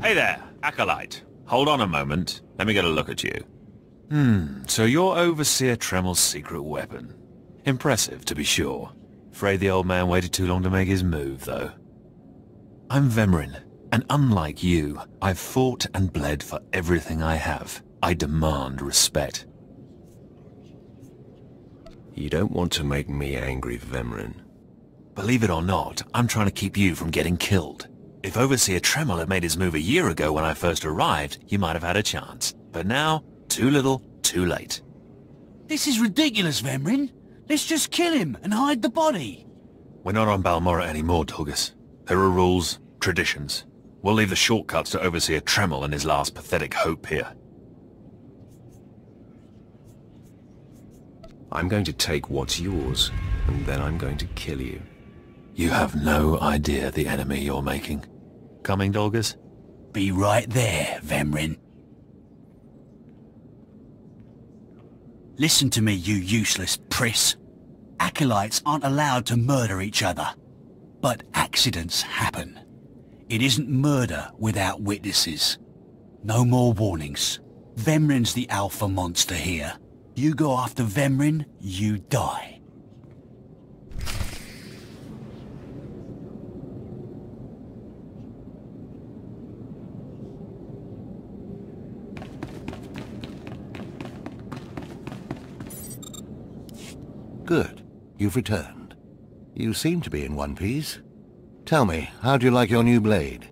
Hey there, Acolyte. Hold on a moment. Let me get a look at you. So you're Overseer Tremel's secret weapon. Impressive, to be sure. Afraid the old man waited too long to make his move, though. I'm Vemrin, and unlike you, I've fought and bled for everything I have. I demand respect. You don't want to make me angry, Vemrin. Believe it or not, I'm trying to keep you from getting killed. If Overseer Tremel had made his move a year ago when I first arrived, you might have had a chance. But now, too little, too late. This is ridiculous, Vemrin. Let's just kill him and hide the body. We're not on Balmorra anymore, Dolgus. There are rules, traditions. We'll leave the shortcuts to Overseer Tremel and his last pathetic hope here. I'm going to take what's yours, and then I'm going to kill you. You have no idea the enemy you're making. Coming, Dolgus? Be right there, Vemrin. Listen to me, you useless priss. Acolytes aren't allowed to murder each other. But accidents happen. It isn't murder without witnesses. No more warnings. Vemrin's the alpha monster here. You go after Vemrin, you die. Good. You've returned. You seem to be in one piece. Tell me, how do you like your new blade?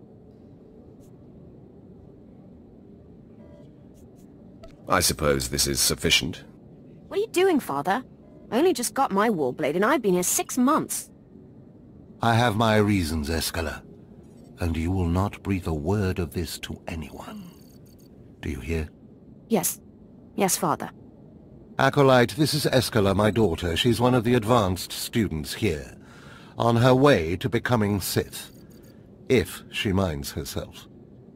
I suppose this is sufficient. What are you doing, Father? I only just got my warblade and I've been here 6 months. I have my reasons, Escala. And you will not breathe a word of this to anyone. Do you hear? Yes. Yes, Father. Acolyte, this is Escala, my daughter. She's one of the advanced students here. On her way to becoming Sith. If she minds herself.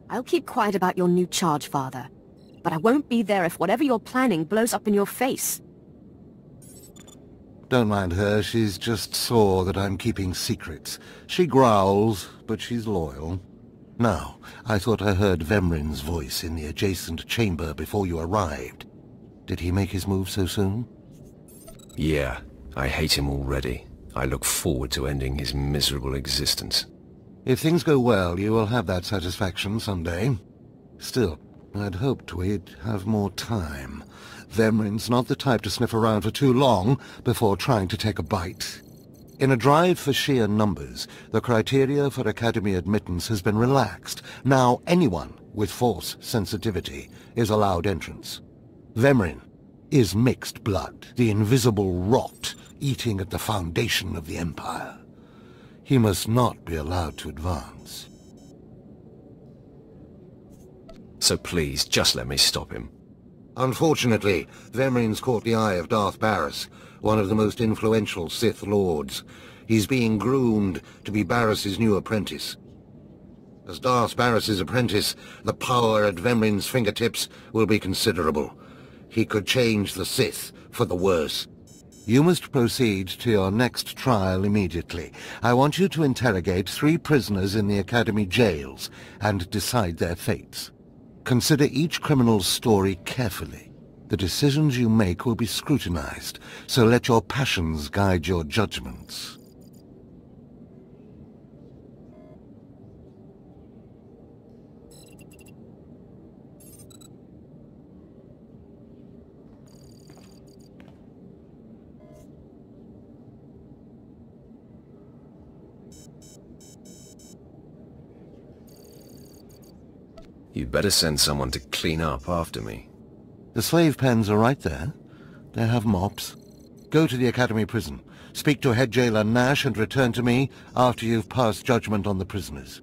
I'll keep quiet about your new charge, Father. But I won't be there if whatever you're planning blows up in your face. Don't mind her. She's just sore that I'm keeping secrets. She growls, but she's loyal. Now, I thought I heard Vemrin's voice in the adjacent chamber before you arrived. Did he make his move so soon? Yeah, I hate him already. I look forward to ending his miserable existence. If things go well, you will have that satisfaction someday. Still, I'd hoped we'd have more time. Vemrin's not the type to sniff around for too long before trying to take a bite. In a drive for sheer numbers, the criteria for Academy admittance has been relaxed. Now anyone with Force sensitivity is allowed entrance. Vemrin, is mixed blood, the invisible rot eating at the foundation of the Empire. He must not be allowed to advance. So please, just let me stop him. Unfortunately, Vemrin's caught the eye of Darth Barris, one of the most influential Sith Lords. He's being groomed to be Barris's new apprentice. As Darth Barris's apprentice, the power at Vemrin's fingertips will be considerable. He could change the Sith for the worse. You must proceed to your next trial immediately. I want you to interrogate 3 prisoners in the Academy jails and decide their fates. Consider each criminal's story carefully. The decisions you make will be scrutinized, so let your passions guide your judgments. You'd better send someone to clean up after me. The slave pens are right there. They have mops. Go to the Academy prison. Speak to head jailer Nash and return to me after you've passed judgment on the prisoners.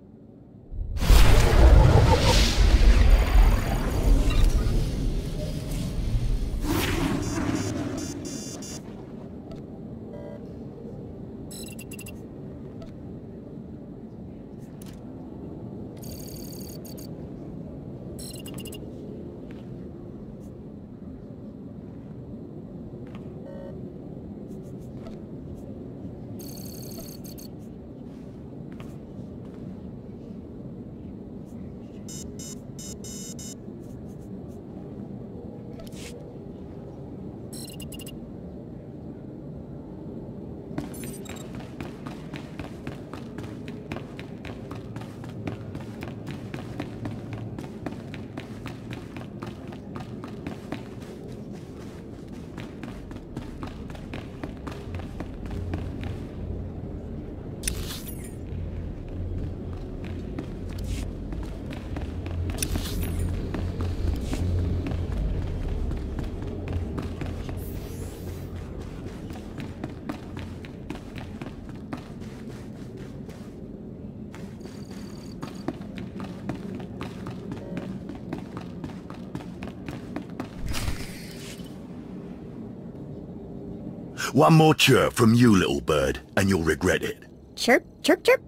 One more chirp from you, little bird, and you'll regret it. Chirp, chirp, chirp.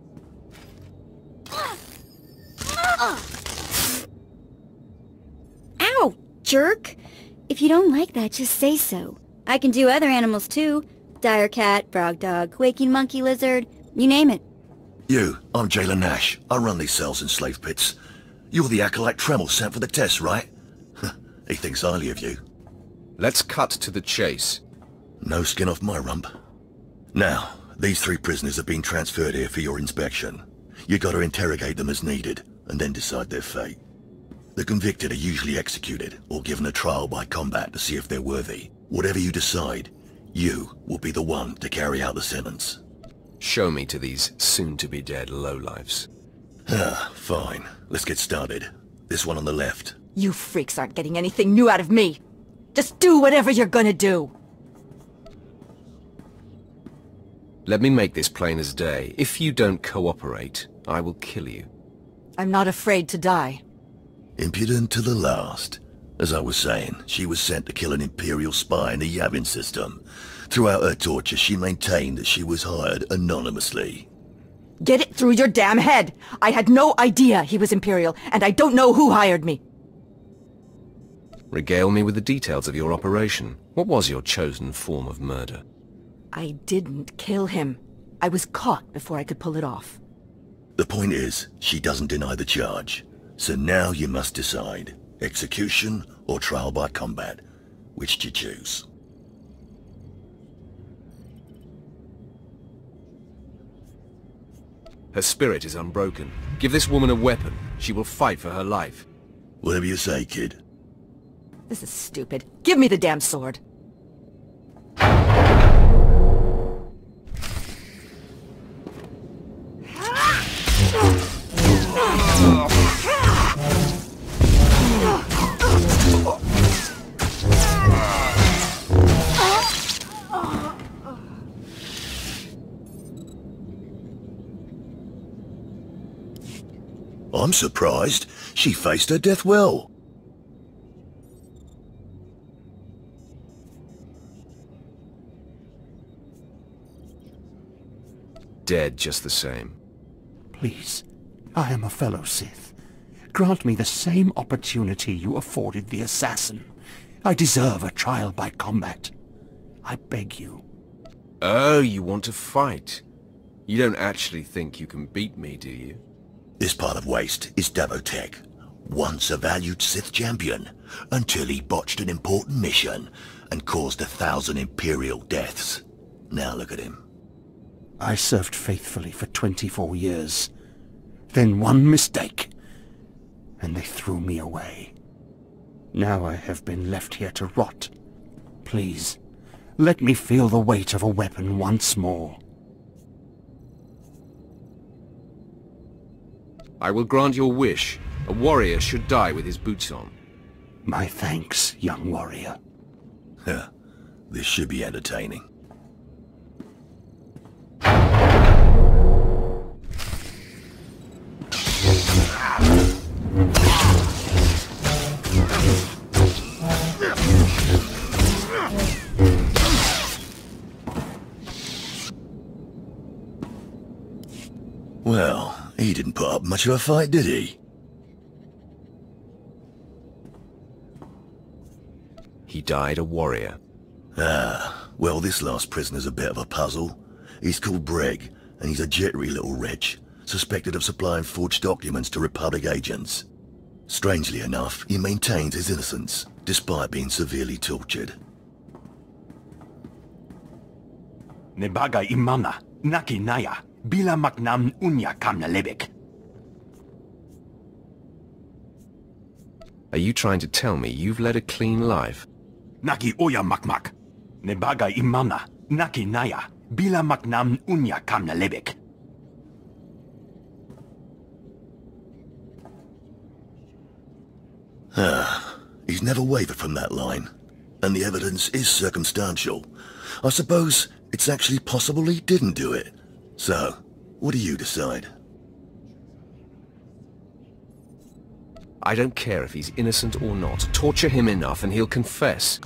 Ow, jerk. If you don't like that, just say so. I can do other animals too. Dire cat, frog dog, waking monkey lizard, you name it. You, I'm Jailer Nash. I run these cells and slave pits. You're the acolyte Tremel sent for the test, right? He thinks highly of you. Let's cut to the chase. No skin off my rump. Now, these 3 prisoners have been transferred here for your inspection. You gotta interrogate them as needed, and then decide their fate. The convicted are usually executed, or given a trial by combat to see if they're worthy. Whatever you decide, you will be the one to carry out the sentence. Show me to these soon-to-be-dead lowlifes. Fine. Let's get started. This one on the left. You freaks aren't getting anything new out of me. Just do whatever you're gonna do. Let me make this plain as day. If you don't cooperate, I will kill you. I'm not afraid to die. Impudent to the last. As I was saying, she was sent to kill an Imperial spy in the Yavin system. Throughout her torture, she maintained that she was hired anonymously. Get it through your damn head! I had no idea he was Imperial, and I don't know who hired me. Regale me with the details of your operation. What was your chosen form of murder? I didn't kill him. I was caught before I could pull it off. The point is, she doesn't deny the charge. So now you must decide. Execution or trial by combat. Which do you choose? Her spirit is unbroken. Give this woman a weapon. She will fight for her life. Whatever you say, kid. This is stupid. Give me the damn sword. I'm surprised. She faced her death well. Dead just the same. Please, I am a fellow Sith. Grant me the same opportunity you afforded the assassin. I deserve a trial by combat. I beg you. Oh, you want to fight? You don't actually think you can beat me, do you? This part of Waste is Davotech, once a valued Sith champion, until he botched an important mission and caused 1,000 Imperial deaths. Now look at him. I served faithfully for 24 years. Then one mistake, and they threw me away. Now I have been left here to rot. Please, let me feel the weight of a weapon once more. I will grant your wish. A warrior should die with his boots on. My thanks, young warrior. This should be entertaining. Well, he didn't put up much of a fight, did he? He died a warrior. Ah, well, this last prisoner's a bit of a puzzle. He's called Breg, and he's a jittery little wretch, suspected of supplying forged documents to Republic agents. Strangely enough, he maintains his innocence, despite being severely tortured. Nebaga imana, naki naya, bila maknam unya kamna lebek. Are you trying to tell me you've led a clean life? Naki oya makmak. Nebaga imana, naki naya, bila maknam unya kamna lebek. He's never wavered from that line, and the evidence is circumstantial. I suppose it's actually possible he didn't do it. So, what do you decide? I don't care if he's innocent or not. Torture him enough and he'll confess.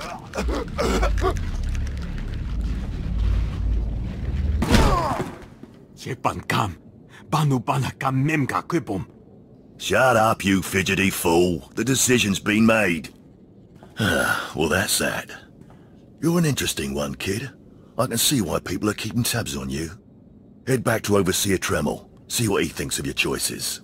Shut up, you fidgety fool. The decision's been made. Well, that's that. You're an interesting one, kid. I can see why people are keeping tabs on you. Head back to Overseer Tremel. See what he thinks of your choices.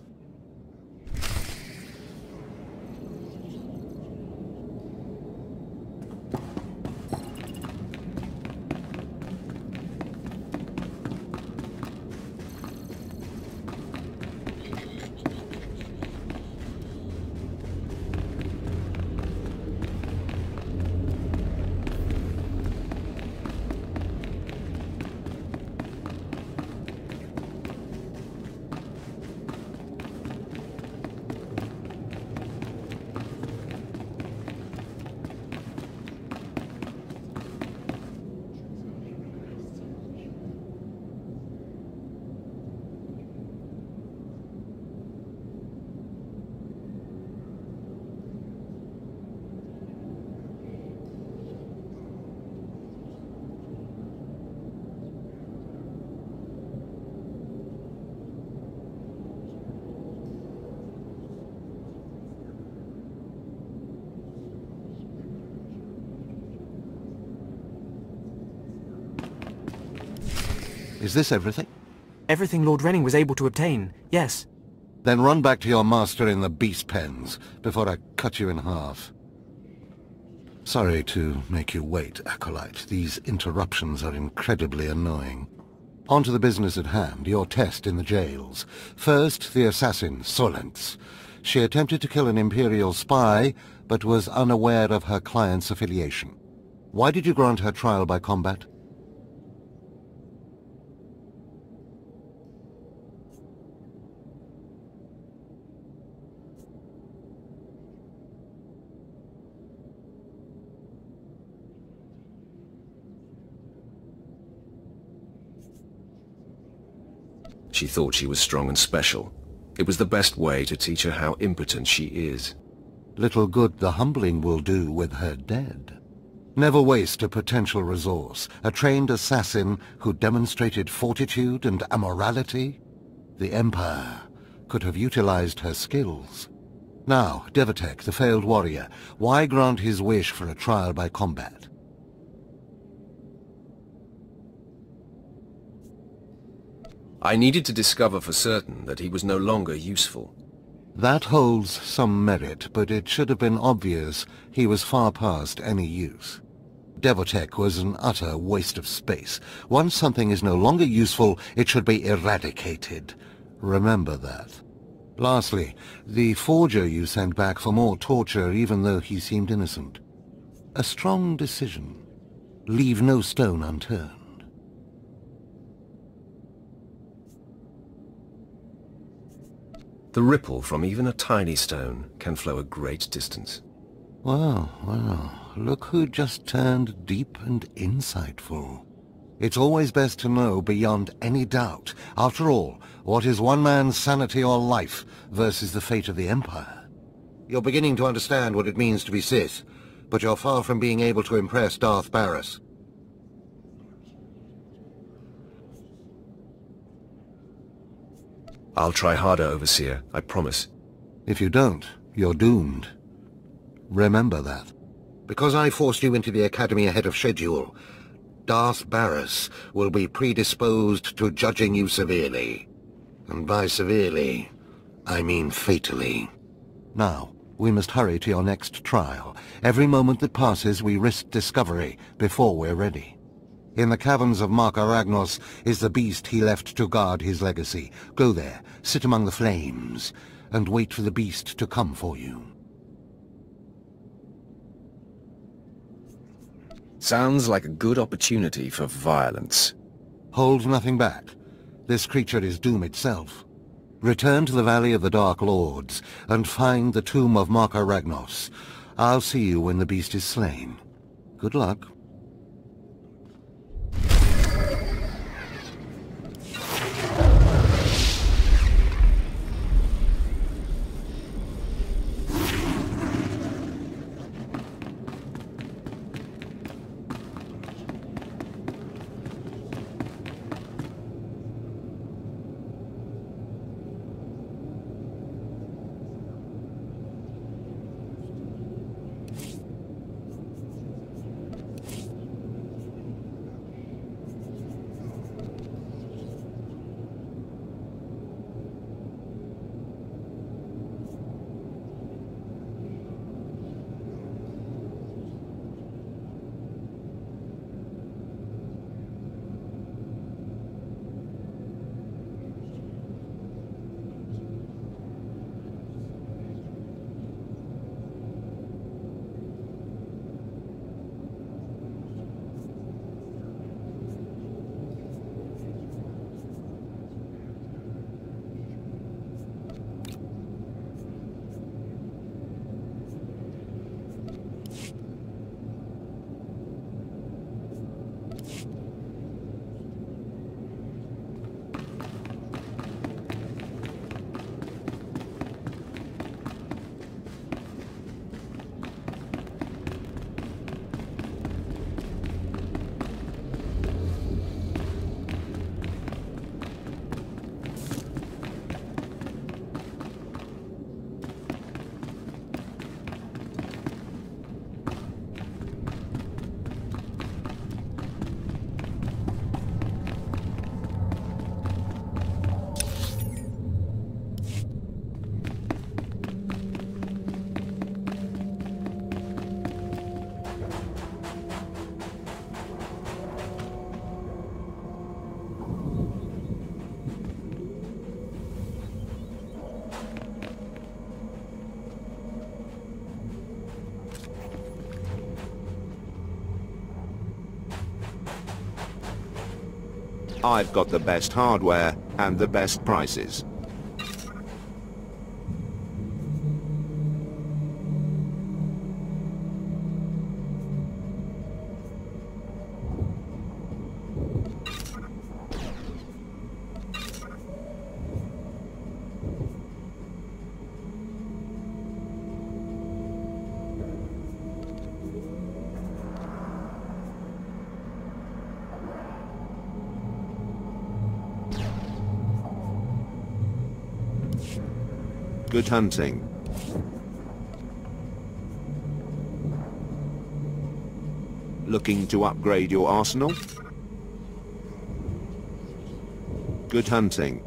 Is this everything? Everything Lord Renning was able to obtain, yes. Then run back to your master in the beast pens, before I cut you in half. Sorry to make you wait, Acolyte. These interruptions are incredibly annoying. On to the business at hand, your test in the jails. First, the assassin, Solentz. She attempted to kill an Imperial spy, but was unaware of her client's affiliation. Why did you grant her trial by combat? She thought she was strong and special. It was the best way to teach her how impotent she is. Little good the humbling will do with her dead. Never waste a potential resource. A trained assassin who demonstrated fortitude and amorality. The Empire could have utilized her skills. Now, Devatek, the failed warrior, why grant his wish for a trial by combat? I needed to discover for certain that he was no longer useful. That holds some merit, but it should have been obvious he was far past any use. Devatek was an utter waste of space. Once something is no longer useful, it should be eradicated. Remember that. Lastly, the forger you sent back for more torture even though he seemed innocent. A strong decision. Leave no stone unturned. The ripple from even a tiny stone can flow a great distance. Well, look who just turned deep and insightful. It's always best to know beyond any doubt. After all, what is one man's sanity or life versus the fate of the Empire? You're beginning to understand what it means to be Sith, but you're far from being able to impress Darth Barris. I'll try harder, Overseer, I promise. If you don't, you're doomed. Remember that. Because I forced you into the Academy ahead of schedule, Darth Barris will be predisposed to judging you severely. And by severely, I mean fatally. Now, we must hurry to your next trial. Every moment that passes, we risk discovery before we're ready. In the caverns of Mark Aragnos is the beast he left to guard his legacy. Go there, sit among the flames, and wait for the beast to come for you. Sounds like a good opportunity for violence. Hold nothing back. This creature is doom itself. Return to the Valley of the Dark Lords, and find the tomb of Mark Aragnos. I'll see you when the beast is slain. Good luck. I've got the best hardware and the best prices. Good hunting. Looking to upgrade your arsenal? Good hunting.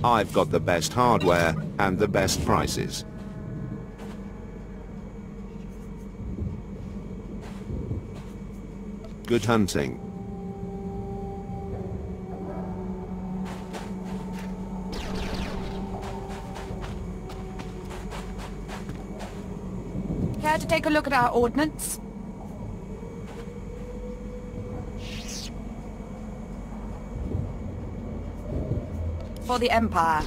I've got the best hardware and the best prices. Good hunting. Care to take a look at our ordnance? For the Empire.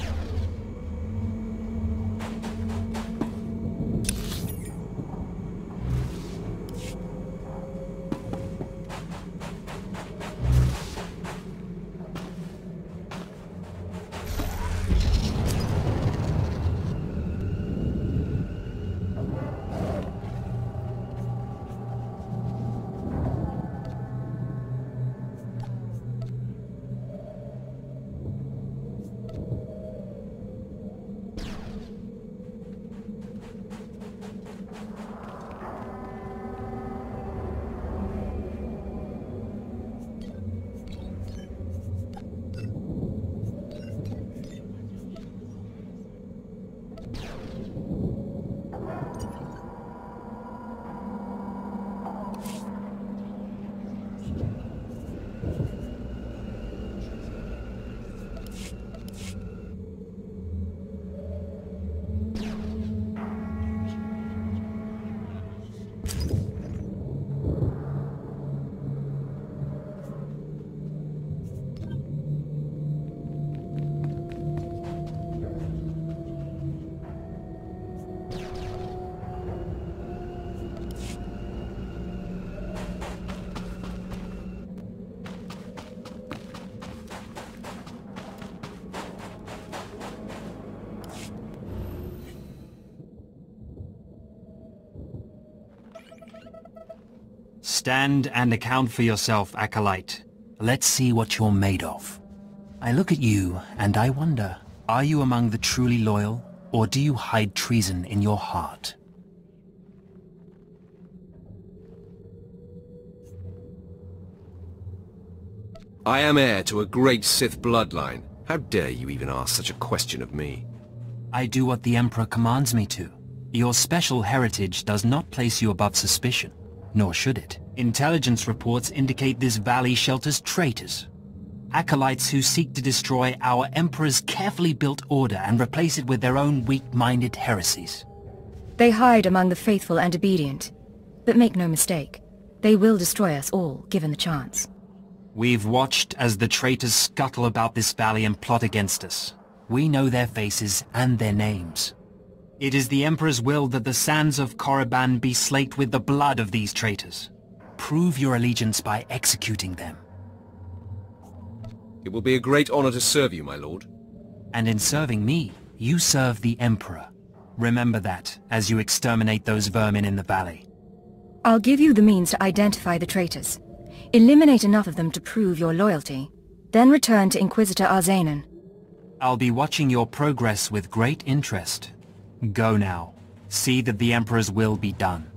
Stand and account for yourself, Acolyte. Let's see what you're made of. I look at you and I wonder, are you among the truly loyal, or do you hide treason in your heart? I am heir to a great Sith bloodline. How dare you even ask such a question of me? I do what the Emperor commands me to. Your special heritage does not place you above suspicion, nor should it. Intelligence reports indicate this valley shelters traitors. Acolytes who seek to destroy our Emperor's carefully built order and replace it with their own weak-minded heresies. They hide among the faithful and obedient. But make no mistake, they will destroy us all, given the chance. We've watched as the traitors scuttle about this valley and plot against us. We know their faces and their names. It is the Emperor's will that the sands of Korriban be slaked with the blood of these traitors. Prove your allegiance by executing them. It will be a great honor to serve you, my lord. And in serving me, you serve the Emperor. Remember that, as you exterminate those vermin in the valley. I'll give you the means to identify the traitors. Eliminate enough of them to prove your loyalty. Then return to Inquisitor Arzanan. I'll be watching your progress with great interest. Go now. See that the Emperor's will be done.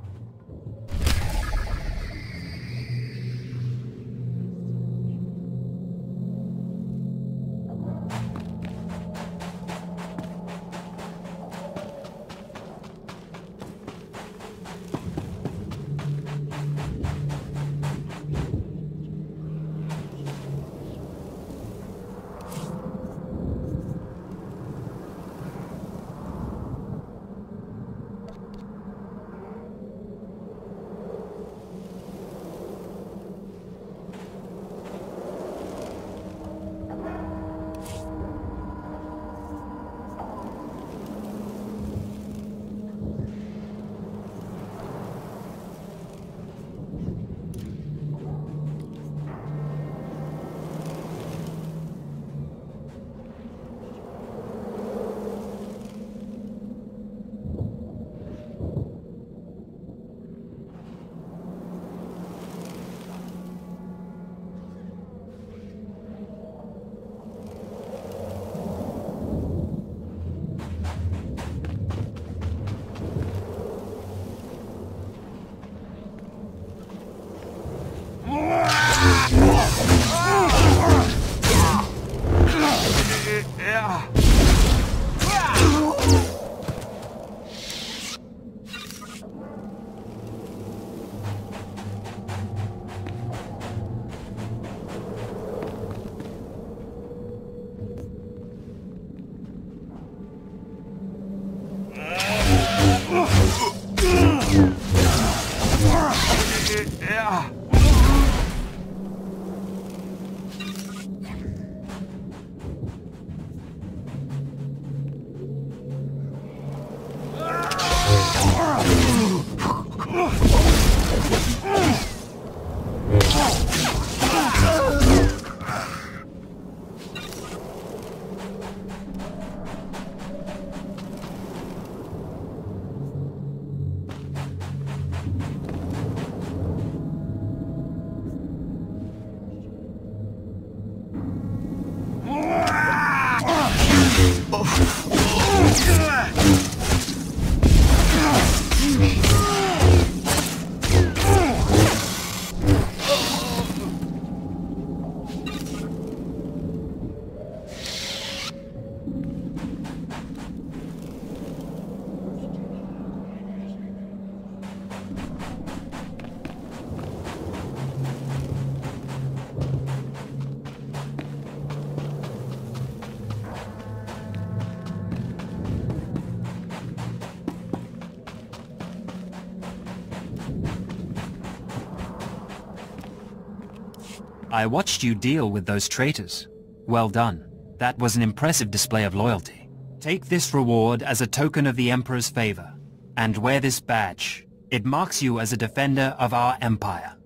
I watched you deal with those traitors. Well done. That was an impressive display of loyalty. Take this reward as a token of the Emperor's favor, and wear this badge. It marks you as a defender of our empire.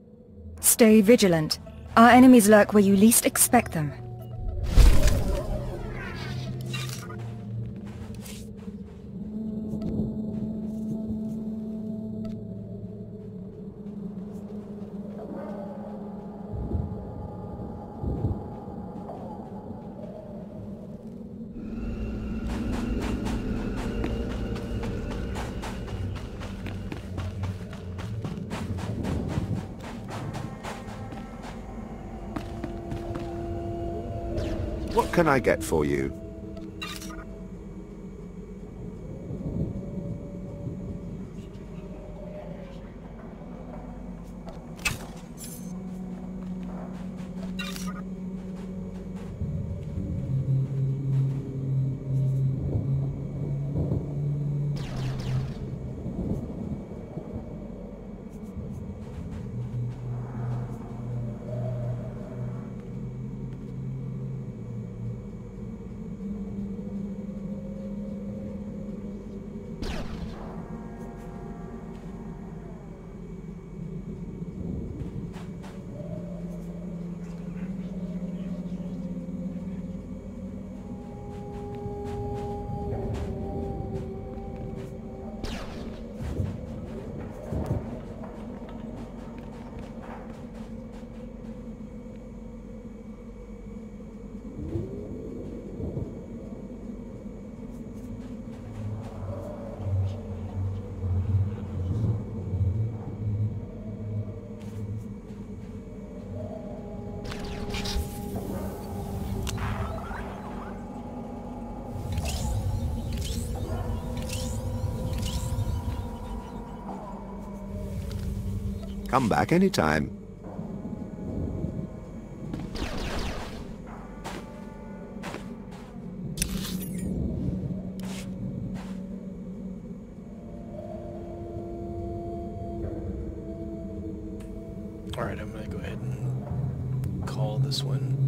Stay vigilant. Our enemies lurk where you least expect them. What can I get for you? Come back anytime. Alright, I'm gonna go ahead and call this one.